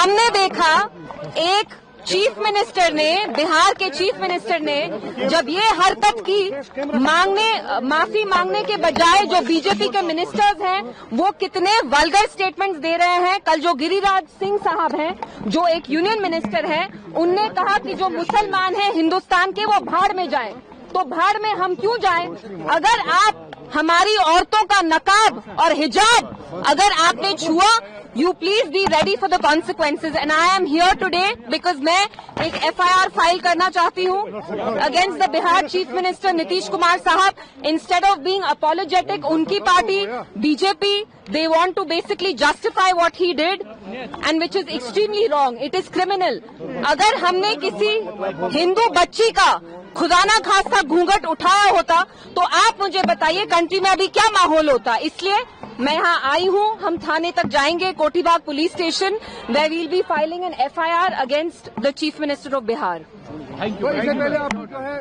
हमने देखा एक चीफ मिनिस्टर ने, बिहार के चीफ मिनिस्टर ने जब ये हरकत की, माफी मांगने के बजाय जो बीजेपी के मिनिस्टर्स हैं वो कितने वल्गर स्टेटमेंट्स दे रहे हैं। कल जो गिरिराज सिंह साहब हैं, जो एक यूनियन मिनिस्टर हैं, उनने कहा कि जो मुसलमान हैं हिंदुस्तान के वो भाड़ में जाएं। तो भाड़ में हम क्यों जाएं? अगर आप हमारी औरतों का नकाब और हिजाब अगर आपने छुआ, you please be ready for the consequences and I am here today because मैं एक FIR फाइल करना चाहती हूँ against the Bihar chief minister Nitish Kumar साहब। Instead of being apologetic, उनकी party BJP, they want to basically justify what he did and which is extremely wrong. It is criminal. अगर हमने किसी हिंदू बच्ची का खुदा ना खास्ता घूंघट उठाया होता तो आप मुझे बताइए कंट्री में अभी क्या माहौल होता। इसलिए मैं यहाँ आई हूँ, हम थाने तक जाएंगे, Kothibagh police station, where we'll be filing an FIR against the Chief Minister of Bihar. तो इससे पहले आप जो है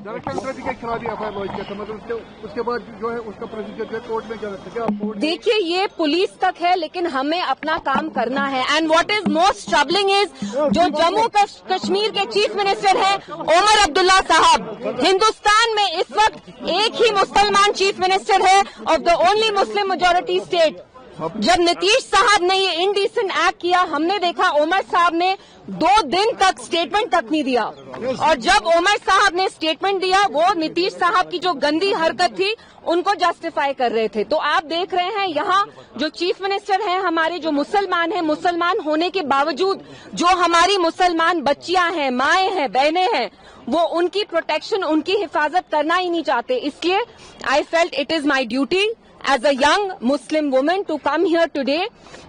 डायरेक्टर सेक्रेटरी के खिलाफ FIR लॉन्च किया था, मतलब उसके बाद जो है उसका प्रोसीजर जो है कोर्ट में जा सकता है। देखिए ये पुलिस तक है, लेकिन हमें अपना काम करना है। And what is most troubling is जो जम्मू कश्मीर के चीफ मिनिस्टर हैं ओमर अब्दुल्ला साहब, हिंदुस्तान में इस वक्त एक ही मुसलमान चीफ मिनिस्टर है of the only Muslim majority state. जब नीतीश साहब ने ये इनडिसेंट एक्ट किया, हमने देखा ओमर साहब ने 2 दिन तक स्टेटमेंट तक नहीं दिया, और जब ओमर साहब ने स्टेटमेंट दिया वो नीतीश साहब की जो गंदी हरकत थी उनको जस्टिफाई कर रहे थे। तो आप देख रहे हैं यहाँ जो चीफ मिनिस्टर हैं हमारे, जो मुसलमान हैं, मुसलमान होने के बावजूद जो हमारी मुसलमान बच्चियां हैं, माएं हैं, बहनें हैं, वो उनकी प्रोटेक्शन, उनकी हिफाजत करना ही नहीं चाहते। इसलिए I felt it is my duty as a young Muslim woman to come here today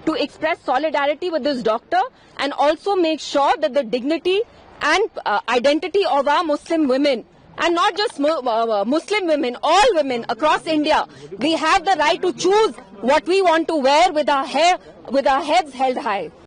to express solidarity with this doctor and also make sure that the dignity and identity of our Muslim women, and not just Muslim women, all women across India, we have the right to choose what we want to wear with our hair, with our heads held high.